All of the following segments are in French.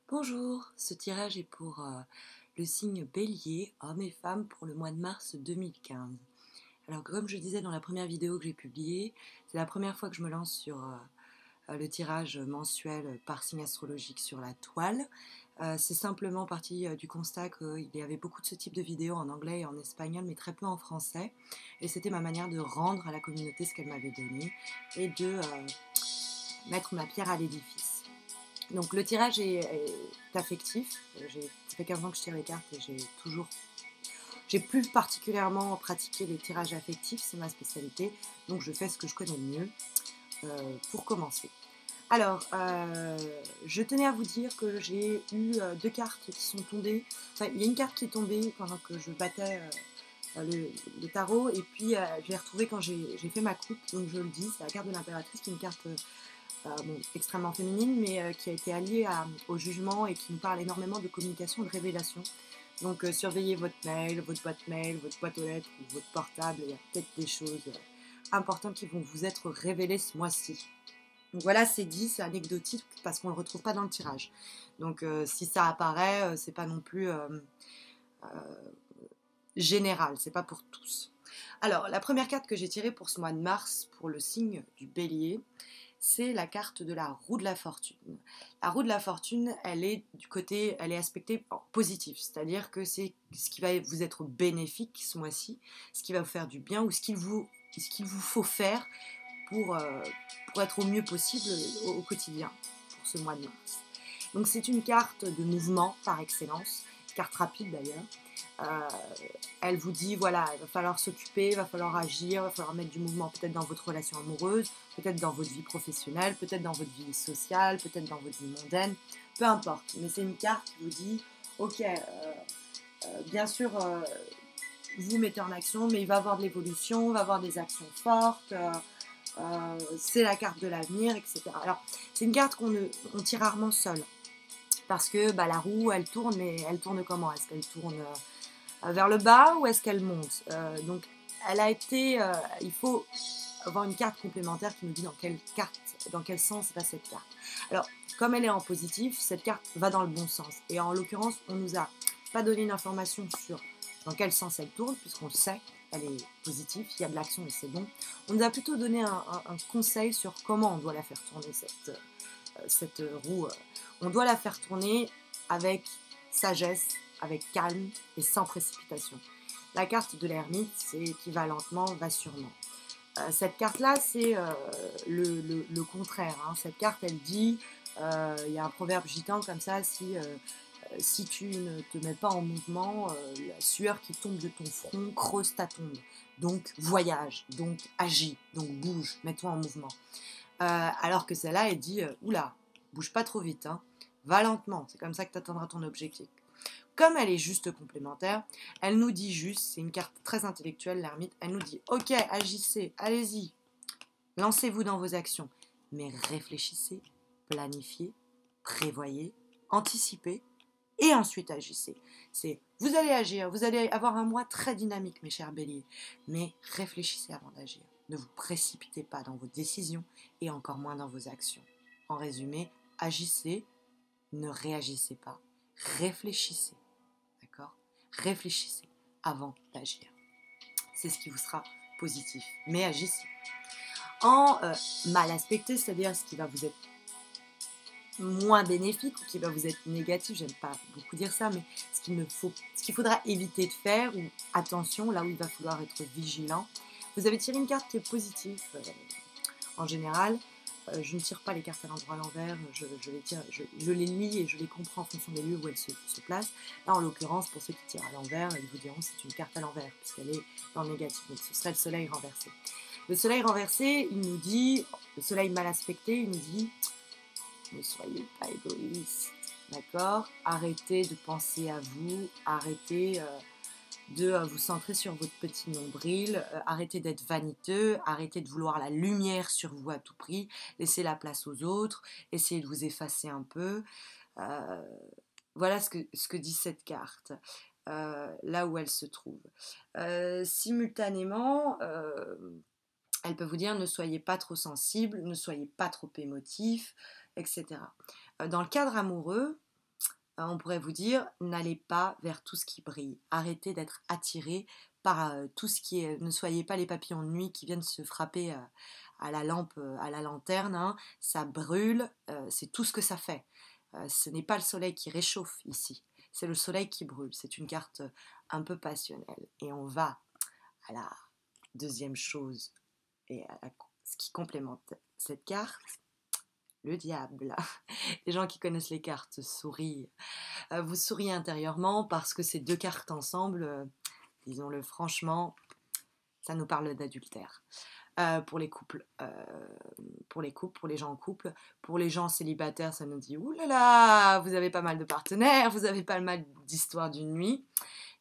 Bonjour, ce tirage est pour le signe Bélier, hommes et femmes, pour le mois de mars 2015. Alors comme je disais dans la première vidéo que j'ai publiée, c'est la première fois que je me lance sur le tirage mensuel par signe astrologique sur la toile. C'est simplement parti du constat qu'il y avait beaucoup de ce type de vidéos en anglais et en espagnol, mais très peu en français. Et c'était ma manière de rendre à la communauté ce qu'elle m'avait donné et de mettre ma pierre à l'édifice. Donc le tirage est affectif. Ça fait 15 ans que je tire les cartes et j'ai plus particulièrement pratiqué les tirages affectifs, c'est ma spécialité. Donc je fais ce que je connais le mieux pour commencer. Alors, je tenais à vous dire que j'ai eu deux cartes qui sont tombées. Enfin, il y a une carte qui est tombée pendant que je battais le tarot et puis je l'ai retrouvée quand j'ai fait ma coupe. Donc je le dis, c'est la carte de l'impératrice qui est une carte bon, extrêmement féminine, mais qui a été alliée au jugement et qui nous parle énormément de communication et de révélation. Donc surveillez votre mail, votre boîte mail, votre boîte aux lettres ou votre portable. Il y a peut-être des choses importantes qui vont vous être révélées ce mois-ci. Donc voilà, c'est dit, c'est anecdotique parce qu'on ne le retrouve pas dans le tirage. Donc si ça apparaît, c'est pas non plus euh, général, c'est pas pour tous. Alors, la première carte que j'ai tirée pour ce mois de mars, pour le signe du bélier, c'est la carte de la roue de la fortune. La roue de la fortune, elle est aspectée en positif, c'est-à-dire que c'est ce qui va vous être bénéfique ce mois-ci, ce qui va vous faire du bien ou ce qu'il vous faut faire pour, euh, pour être au mieux possible au quotidien pour ce mois de mars. Donc c'est une carte de mouvement par excellence, carte rapide d'ailleurs. Euh, Elle vous dit, voilà, il va falloir s'occuper, il va falloir agir, il va falloir mettre du mouvement peut-être dans votre relation amoureuse, peut-être dans votre vie professionnelle, peut-être dans votre vie sociale, peut-être dans votre vie mondaine, peu importe. Mais c'est une carte qui vous dit, ok, bien sûr, vous mettez en action, mais il va y avoir de l'évolution, il va y avoir des actions fortes, c'est la carte de l'avenir, etc. Alors, c'est une carte on tire rarement seule, parce que bah, la roue, elle tourne, mais elle tourne comment? Est-ce qu'elle tourne vers le bas ou est-ce qu'elle monte? Donc, il faut avoir une carte complémentaire qui nous dit dans quel sens va cette carte. Alors, comme elle est en positif, cette carte va dans le bon sens. Et en l'occurrence, on nous a pas donné une information sur dans quel sens elle tourne, puisqu'on le sait, elle est positive, il y a de l'action et c'est bon. On nous a plutôt donné un conseil sur comment on doit la faire tourner, cette roue. On doit la faire tourner avec sagesse, avec calme et sans précipitation. La carte de l'ermite, c'est qui va lentement, va sûrement. Cette carte-là, c'est le contraire. Hein. Cette carte, elle dit, il y a un proverbe gitan comme ça, si tu ne te mets pas en mouvement, la sueur qui tombe de ton front creuse ta tombe. Donc voyage, donc agis, donc bouge, mets-toi en mouvement. Alors que celle-là, elle dit, oula, bouge pas trop vite, hein. Va lentement, c'est comme ça que tu atteindras ton objectif. Comme elle est juste complémentaire, elle nous dit juste, c'est une carte très intellectuelle, l'ermite, elle nous dit, ok, agissez, allez-y, lancez-vous dans vos actions, mais réfléchissez, planifiez, prévoyez, anticipez, et ensuite agissez. Vous allez agir, vous allez avoir un mois très dynamique, mes chers béliers, mais réfléchissez avant d'agir. Ne vous précipitez pas dans vos décisions et encore moins dans vos actions. En résumé, agissez, ne réagissez pas, réfléchissez. D'accord? Réfléchissez avant d'agir. C'est ce qui vous sera positif. Mais agissez. En mal aspecté, c'est-à-dire ce qui va vous être moins bénéfique ou qui va vous être négatif, j'aime pas beaucoup dire ça, mais ce qu'il faudra éviter de faire, ou attention, là où il va falloir être vigilant. Vous avez tiré une carte qui est positive en général. Je ne tire pas les cartes à l'endroit à l'envers, je les lis et je les comprends en fonction des lieux où elles se placent. Là, en l'occurrence, pour ceux qui tirent à l'envers, ils vous diront que c'est une carte à l'envers, puisqu'elle est dans le négatif, donc ce serait le soleil renversé. Le soleil renversé, le soleil mal aspecté, il nous dit, ne soyez pas égoïste, d'accord? Arrêtez de penser à vous, arrêtez de vous centrer sur votre petit nombril, arrêtez d'être vaniteux, arrêtez de vouloir la lumière sur vous à tout prix, laissez la place aux autres, essayez de vous effacer un peu. Euh, voilà ce que dit cette carte, là où elle se trouve. Simultanément, elle peut vous dire ne soyez pas trop sensible, ne soyez pas trop émotif, etc. Dans le cadre amoureux, on pourrait vous dire, n'allez pas vers tout ce qui brille. Arrêtez d'être attiré par tout ce qui est... Ne soyez pas les papillons de nuit qui viennent se frapper à la lampe, à la lanterne. Hein. Ça brûle, c'est tout ce que ça fait. Ce n'est pas le soleil qui réchauffe ici, c'est le soleil qui brûle. C'est une carte un peu passionnelle. Et on va à la deuxième chose, et ce qui complémente cette carte, le diable. Les gens qui connaissent les cartes sourient. Vous souriez intérieurement parce que ces deux cartes ensemble, disons-le franchement, ça nous parle d'adultère. Pour les couples, pour les gens en couple, pour les gens célibataires, ça nous dit oulala, là là, vous avez pas mal de partenaires, vous avez pas mal d'histoires d'une nuit.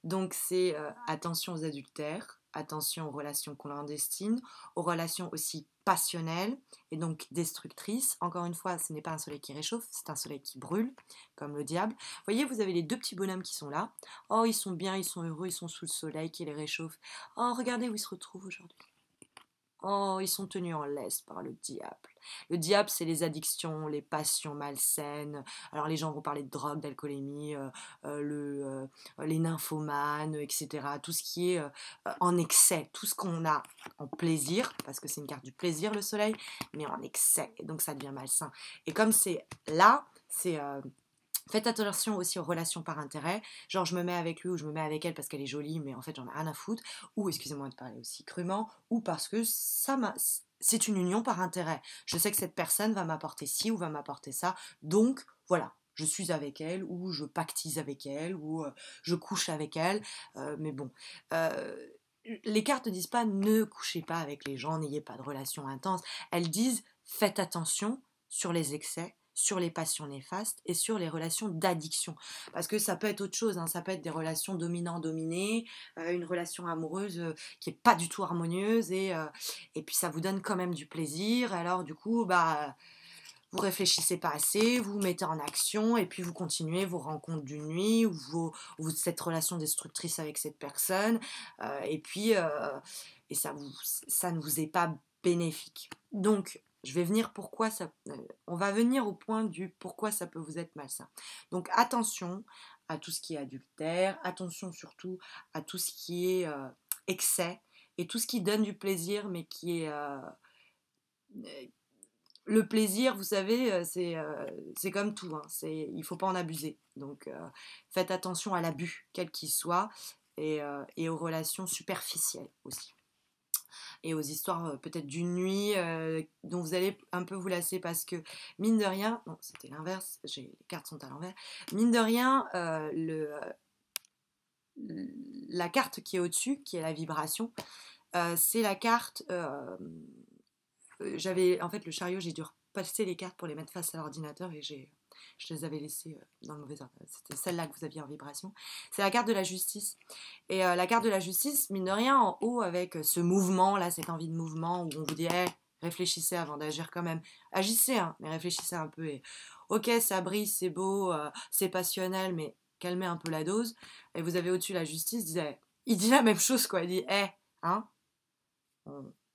Donc c'est attention aux adultères, attention aux relations clandestines, aux relations aussi passionnelles et donc destructrices. Encore une fois, ce n'est pas un soleil qui réchauffe, c'est un soleil qui brûle, comme le diable. Vous voyez, vous avez les deux petits bonhommes qui sont là. Oh, ils sont bien, ils sont heureux, ils sont sous le soleil qui les réchauffe. Oh, regardez où ils se retrouvent aujourd'hui. Oh, ils sont tenus en laisse par le diable. Le diable, c'est les addictions, les passions malsaines. Alors les gens vont parler de drogue, d'alcoolémie, les nymphomanes, etc. Tout ce qui est en excès, tout ce qu'on a en plaisir, parce que c'est une carte du plaisir, le soleil, mais en excès, et donc ça devient malsain. Et comme c'est là, c'est... faites attention aussi aux relations par intérêt. Genre, je me mets avec lui ou je me mets avec elle parce qu'elle est jolie, mais en fait, j'en ai rien à foutre. Ou, excusez-moi de parler aussi crûment, ou parce que c'est une union par intérêt. Je sais que cette personne va m'apporter ci ou va m'apporter ça. Donc, voilà. Je suis avec elle, ou je pactise avec elle, ou je couche avec elle. Mais bon. Les cartes ne disent pas ne couchez pas avec les gens, n'ayez pas de relations intenses. Elles disent faites attention sur les excès, sur les passions néfastes et sur les relations d'addiction. Parce que ça peut être autre chose, hein. Ça peut être des relations dominant-dominé, une relation amoureuse qui n'est pas du tout harmonieuse et puis ça vous donne quand même du plaisir. Alors du coup, bah, vous réfléchissez pas assez, vous vous mettez en action et puis vous continuez vos rencontres d'une nuit ou cette relation destructrice avec cette personne et puis et ça ne vous est pas bénéfique. Donc je vais venir pourquoi ça. On va venir au point du pourquoi ça peut vous être malsain. Donc attention à tout ce qui est adultère, attention surtout à tout ce qui est excès et tout ce qui donne du plaisir mais qui est le plaisir, vous savez, c'est comme tout. Hein, il ne faut pas en abuser. Donc faites attention à l'abus, quel qu'il soit, et aux relations superficielles aussi. Et aux histoires peut-être d'une nuit dont vous allez un peu vous lasser parce que, mine de rien, non, c'était l'inverse, les cartes sont à l'envers, mine de rien, la carte qui est au-dessus, qui est la vibration, c'est la carte... j'avais en fait le chariot, j'ai dû repasser les cartes pour les mettre face à l'ordinateur et je les avais laissées dans le mauvais ordre. C'était celle-là que vous aviez en vibration. C'est la carte de la justice. Et la carte de la justice, mine de rien, en haut, avec ce mouvement-là, cette envie de mouvement, où on vous dit hey, réfléchissez avant d'agir quand même. Agissez, hein, mais réfléchissez un peu. Et, ok, ça brille, c'est beau, c'est passionnel, mais calmez un peu la dose. Et vous avez au-dessus la justice, il dit la même chose, quoi. Il dit hey, hein,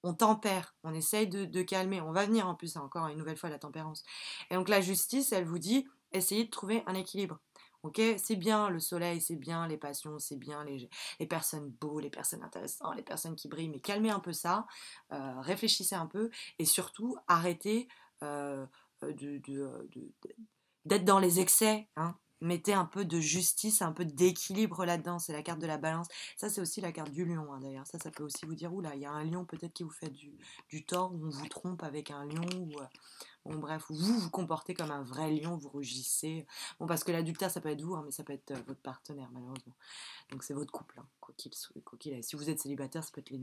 on tempère, on essaye de calmer, on va venir en plus encore une nouvelle fois la tempérance. Et donc la justice, elle vous dit, essayez de trouver un équilibre. Ok, c'est bien le soleil, c'est bien les passions, c'est bien les personnes beaux, les personnes intéressantes, les personnes qui brillent, mais calmez un peu ça, réfléchissez un peu et surtout arrêtez d'être dans les excès. Hein. Mettez un peu de justice, un peu d'équilibre là-dedans. C'est la carte de la balance. Ça, c'est aussi la carte du lion, hein, d'ailleurs. Ça peut aussi vous dire, oula, il y a un lion peut-être qui vous fait du tort, ou on vous trompe avec un lion, ou bon, bref, ou vous vous comportez comme un vrai lion, vous rugissez. Bon, parce que l'adultère, ça peut être vous, hein, mais ça peut être votre partenaire, malheureusement. Donc, c'est votre couple, hein, quoi qu'il ait. Si vous êtes célibataire, ça peut être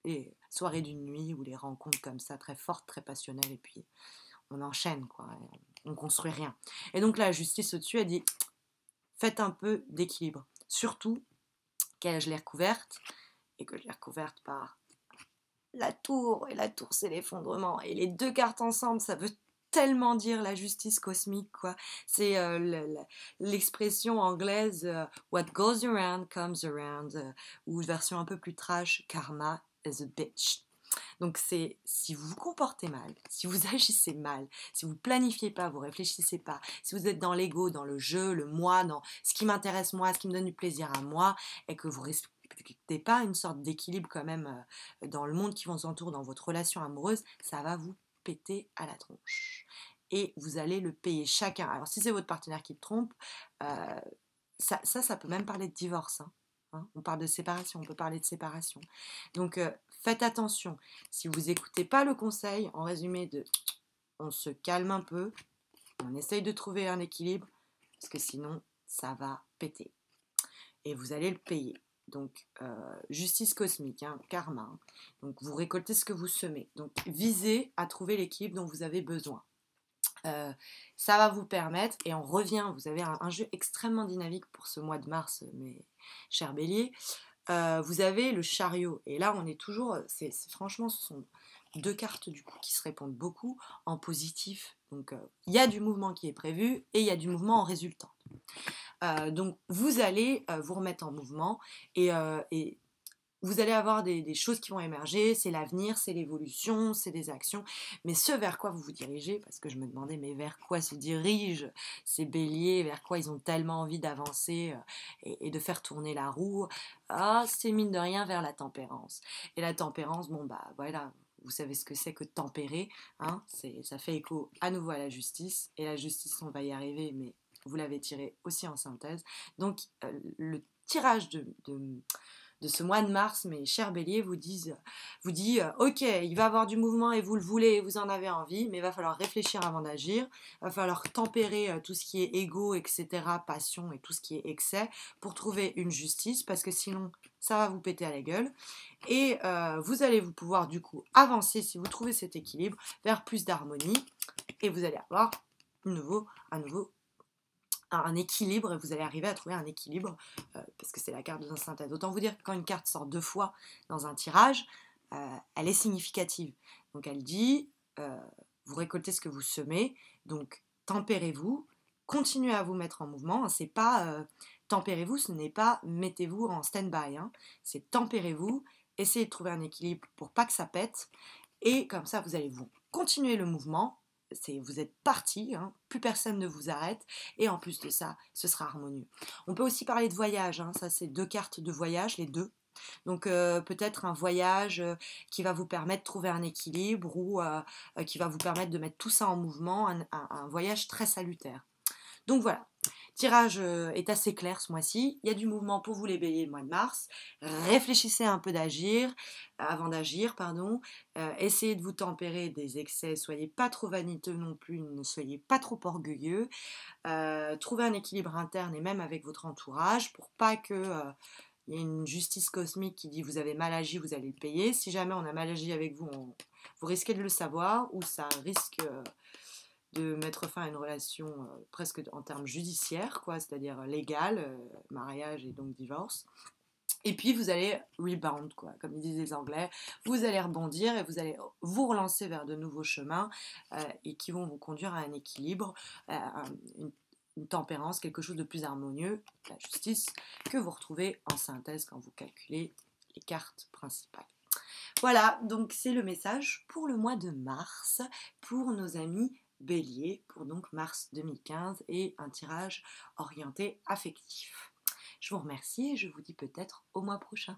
les soirées d'une nuit, ou les rencontres comme ça, très fortes, très passionnelles, et puis on enchaîne, quoi. On construit rien. Et donc la justice au-dessus, elle dit faites un peu d'équilibre. Surtout qu'elle, je l'ai recouverte, et que je l'ai recouverte par la tour, et la tour c'est l'effondrement. Et les deux cartes ensemble, ça veut tellement dire la justice cosmique, quoi. C'est l'expression anglaise what goes around comes around, ou version un peu plus trash, karma is a bitch. Donc c'est si vous vous comportez mal, si vous agissez mal, si vous planifiez pas, vous réfléchissez pas, si vous êtes dans l'ego, dans le jeu, le moi, dans ce qui m'intéresse moi, ce qui me donne du plaisir à moi, et que vous respectez pas une sorte d'équilibre quand même dans le monde qui vous entoure, dans votre relation amoureuse, ça va vous péter à la tronche. Et vous allez le payer chacun. Alors si c'est votre partenaire qui te trompe, euh, ça peut même parler de divorce. Hein. On parle de séparation, on peut parler de séparation. Donc faites attention. Si vous n'écoutez pas le conseil, en résumé de on se calme un peu, on essaye de trouver un équilibre, parce que sinon ça va péter. Et vous allez le payer. Donc justice cosmique, hein, karma. Hein. Donc vous récoltez ce que vous semez. Donc visez à trouver l'équilibre dont vous avez besoin. Ça va vous permettre, et on revient, vous avez un jeu extrêmement dynamique pour ce mois de mars, mes chers béliers. Vous avez le chariot, et là on est toujours, franchement ce sont deux cartes du coup qui se répondent beaucoup en positif. Donc il y a du mouvement qui est prévu et il y a du mouvement en résultant. Donc vous allez vous remettre en mouvement et vous allez avoir des choses qui vont émerger, c'est l'avenir, c'est l'évolution, c'est des actions, mais ce vers quoi vous vous dirigez, parce que je me demandais, mais vers quoi se dirigent ces béliers, vers quoi ils ont tellement envie d'avancer et de faire tourner la roue, c'est mine de rien vers la tempérance. Et la tempérance, bon bah voilà, vous savez ce que c'est que tempérer, hein, ça fait écho à nouveau à la justice, et la justice, on va y arriver, mais vous l'avez tiré aussi en synthèse. Donc le tirage de ce mois de mars, mes chers béliers, vous dit ok, il va y avoir du mouvement et vous le voulez et vous en avez envie, mais il va falloir réfléchir avant d'agir, il va falloir tempérer tout ce qui est ego, etc., passion et tout ce qui est excès pour trouver une justice, parce que sinon ça va vous péter à la gueule. Et vous allez vous pouvoir du coup avancer, si vous trouvez cet équilibre, vers plus d'harmonie, et vous allez avoir à nouveau un équilibre, et vous allez arriver à trouver un équilibre parce que c'est la carte de synthèse. Autant vous dire que quand une carte sort deux fois dans un tirage, elle est significative. Donc elle dit, vous récoltez ce que vous semez, donc tempérez-vous, continuez à vous mettre en mouvement. Hein, c'est pas tempérez-vous, ce n'est pas mettez-vous en stand-by. Hein, c'est tempérez-vous, essayez de trouver un équilibre pour pas que ça pète, et comme ça vous allez vous continuer le mouvement. Vous êtes parti, hein, plus personne ne vous arrête, et en plus de ça, ce sera harmonieux. On peut aussi parler de voyage, hein, ça c'est deux cartes de voyage, les deux. Donc peut-être un voyage qui va vous permettre de trouver un équilibre, ou qui va vous permettre de mettre tout ça en mouvement, un voyage très salutaire. Donc voilà, tirage est assez clair ce mois-ci. Il y a du mouvement pour vous les béliers le mois de mars. Réfléchissez un peu avant d'agir, pardon. Essayez de vous tempérer des excès. Soyez pas trop vaniteux non plus, ne soyez pas trop orgueilleux. Trouvez un équilibre interne et même avec votre entourage pour pas que il y ait une justice cosmique qui dit vous avez mal agi, vous allez le payer. Si jamais on a mal agi avec vous, vous risquez de le savoir, ou ça risque de mettre fin à une relation presque en termes judiciaires, quoi, c'est-à-dire légal, mariage et donc divorce. Et puis vous allez rebound, quoi, comme ils disent les Anglais, vous allez rebondir et vous allez vous relancer vers de nouveaux chemins et qui vont vous conduire à un équilibre, une tempérance, quelque chose de plus harmonieux, la justice, que vous retrouvez en synthèse quand vous calculez les cartes principales. Voilà, donc c'est le message pour le mois de mars, pour nos amis Bélier, pour donc mars 2015, et un tirage orienté affectif. Je vous remercie et je vous dis peut-être au mois prochain.